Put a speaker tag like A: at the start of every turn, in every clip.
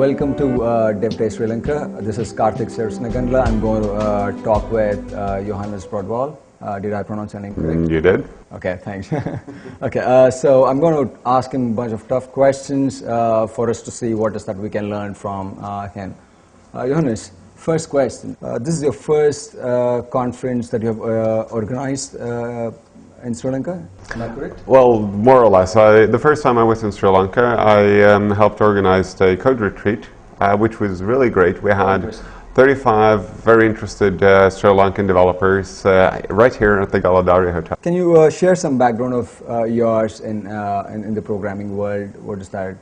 A: welcome to DevDay Sri Lanka. This is Karthik Sirsnagandla. I'm going to talk with Johannes Broadwall. Did I pronounce your name correct?
B: You did.
A: Okay, thanks. Okay, so I'm going to ask him a bunch of tough questions for us to see what is that we can learn from him. Johannes, first question. This is your first conference that you have organized in Sri Lanka, am I correct?
B: Well, more or less. The first time I was in Sri Lanka, I helped organize a code retreat, which was really great. We had 35 very interested Sri Lankan developers right here at the Galadari Hotel.
A: Can you share some background of yours in the programming world? What is that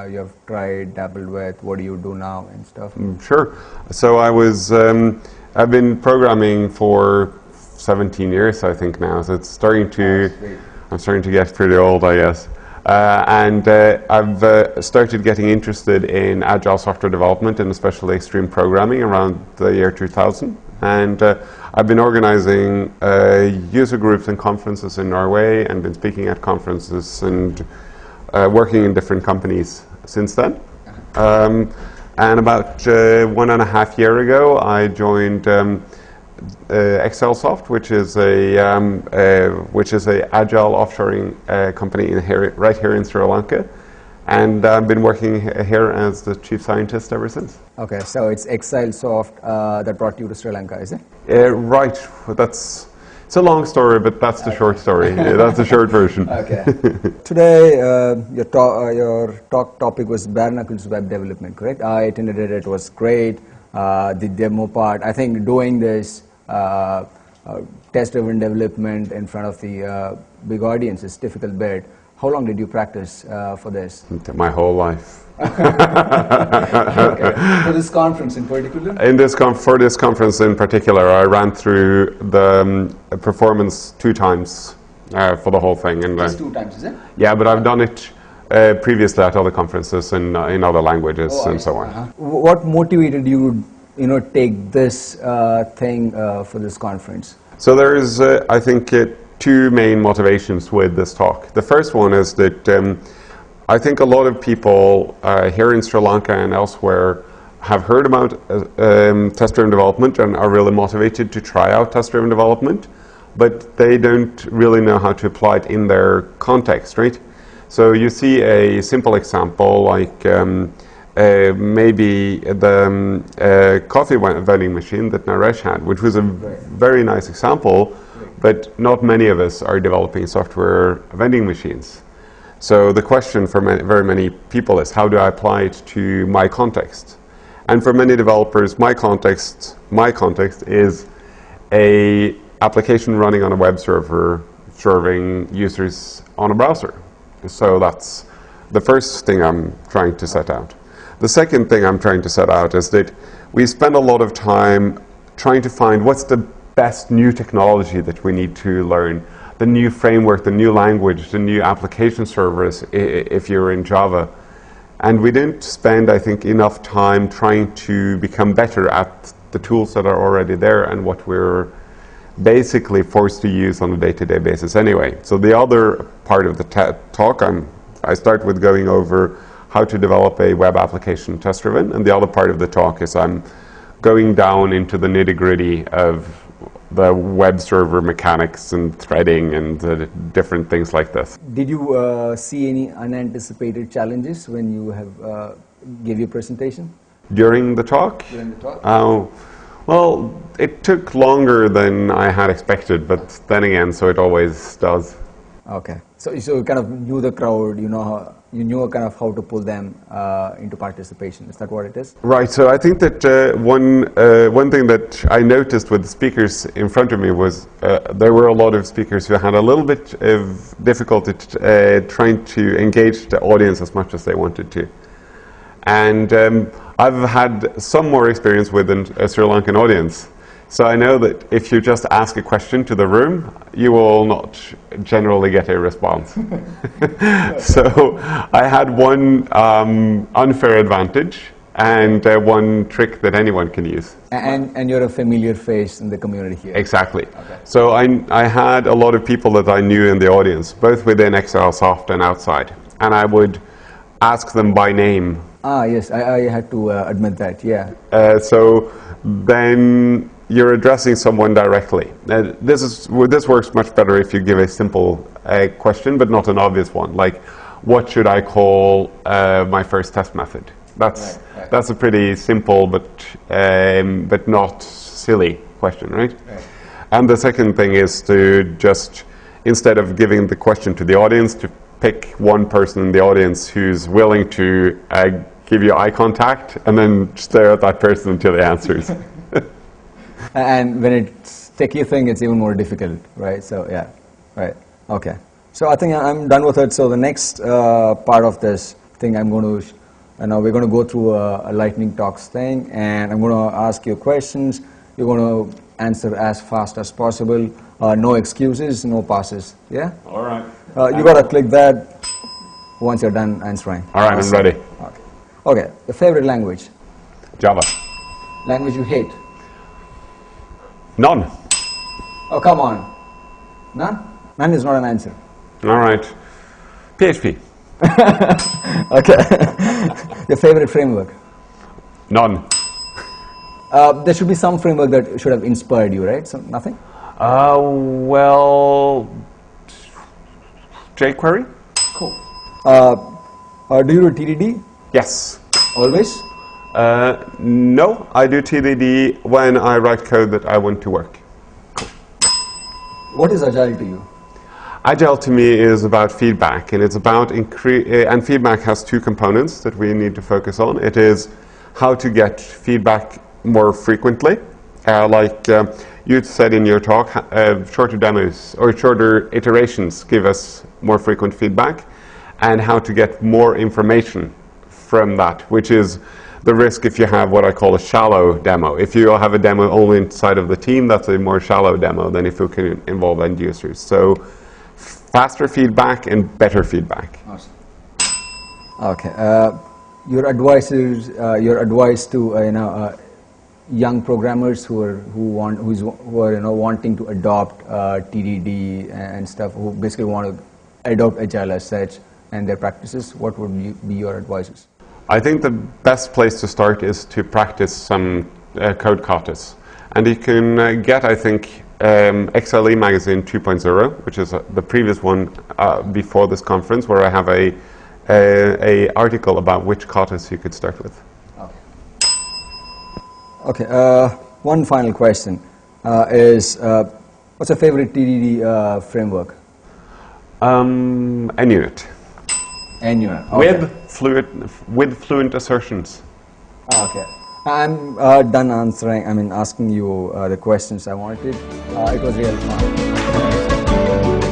A: you have tried, dabbled with? What do you do now and stuff?
B: Sure. So I've been programming for 17 years, I think now. So it's starting to, I'm starting to get pretty old, I guess. I've started getting interested in agile software development and especially extreme programming around the year 2000. And I've been organizing user groups and conferences in Norway and been speaking at conferences and working in different companies since then. And about 1.5 years ago, I joined ExcelSoft, which is a agile offshoring company right here in Sri Lanka, and I've been working here as the chief scientist ever since.
A: Okay, so it's ExcelSoft that brought you to Sri Lanka, is it?
B: Right. It's a long story, but that's the short story. That's the short version.
A: Okay. Today, your talk topic was bare knuckles web development, correct? I attended it. It was great. The demo part. I think doing this test-driven development in front of the big audience is difficult bit. How long did you practice for this?
B: My whole life.
A: Okay. For this conference in particular?
B: For this conference in particular, I ran through the performance 2 times for the whole thing. And
A: just 2 times, is it?
B: Yeah, but I've done it previously at other conferences in other languages and so on.
A: What motivated you, take this thing for this conference?
B: So there's, I think, 2 main motivations with this talk. The first one is that I think a lot of people here in Sri Lanka and elsewhere have heard about test-driven development and are really motivated to try out test-driven development, but they don't really know how to apply it in their context, right? So you see a simple example like maybe the coffee vending machine that Naresh had, which was a very nice example, but not many of us are developing software vending machines. So the question for very many people is, how do I apply it to my context? And for many developers, my context is a application running on a web server serving users on a browser. So that's the first thing I'm trying to set out. The second thing I'm trying to set out is that we spend a lot of time trying to find what's the best new technology that we need to learn, the new framework, the new language, the new application servers if you're in Java. And we didn't spend, I think, enough time trying to become better at the tools that are already there and what we're basically forced to use on a day-to-day basis anyway. So the other part of the talk, I start with going over how to develop a web application test-driven, and the other part of the talk is I'm going down into the nitty-gritty of the web server mechanics and threading and different things like this.
A: Did you see any unanticipated challenges when you have gave your presentation?
B: During the talk?
A: During the talk?
B: Well, it took longer than I had expected, but then again, so it always does.
A: Okay. So you kind of knew the crowd, you knew kind of how to pull them into participation. Is that what it is?
B: Right. So I think that one thing that I noticed with the speakers in front of me was there were a lot of speakers who had a little bit of difficulty trying to engage the audience as much as they wanted to. And I've had some more experience with a Sri Lankan audience. So I know that if you just ask a question to the room, you will not generally get a response. So I had one unfair advantage and one trick that anyone can use.
A: And you're a familiar face in the community here.
B: Exactly. Okay. So I had a lot of people that I knew in the audience, both within ExcelSoft and outside. And I would ask them by name
A: Ah, yes, I had to admit that, yeah.
B: So then you're addressing someone directly. This works much better if you give a simple question, but not an obvious one. Like, what should I call my first test method? That's a pretty simple but not silly question, right? And the second thing is to just, instead of giving the question to the audience, to pick one person in the audience who's willing to give you eye contact and then stare at that person until he answers.
A: And when it's techie thing, it's even more difficult, right? So yeah, right, okay. So I think I'm done with it. So the next part of this thing, I'm going to, we're going to go through a lightning talks thing, and I'm going to ask you questions. You're going to answer as fast as possible. No excuses, no passes. Yeah.
B: All right.
A: You got to click that once you're done answering.
B: All right, I'm ready.
A: Okay. Okay. Your favorite language?
B: Java.
A: Language you hate?
B: None.
A: Oh, come on. None? None is not an answer.
B: All right. PHP.
A: Okay. Your favorite framework?
B: None.
A: There should be some framework that should have inspired you, right? So nothing?
B: Well, jQuery?
A: Cool. Do you do TDD?
B: Yes.
A: Always?
B: No, I do TDD when I write code that I want to work.
A: What is Agile to you?
B: Agile to me is about feedback, and it's about and feedback has two components that we need to focus on. It is how to get feedback more frequently, like you said in your talk, shorter demos or shorter iterations give us more frequent feedback, and how to get more information from that, which is the risk if you have what I call a shallow demo. If you have a demo only inside of the team, that's a more shallow demo than if you can involve end users. So faster feedback and better feedback.
A: Awesome. Okay. Your advice to young programmers who are wanting to adopt TDD and stuff, who basically want to adopt Agile as such and their practices, what would be your advices?
B: I think the best place to start is to practice some code katas. And you can get, I think, XLE Magazine 2.0, which is the previous one before this conference, where I have a article about which katas you could start with.
A: Okay. One final question is, what's your favorite TDD framework?
B: NUnit.
A: NUnit. Okay.
B: With fluent assertions.
A: Okay. I'm done asking you the questions I wanted. It was really fun.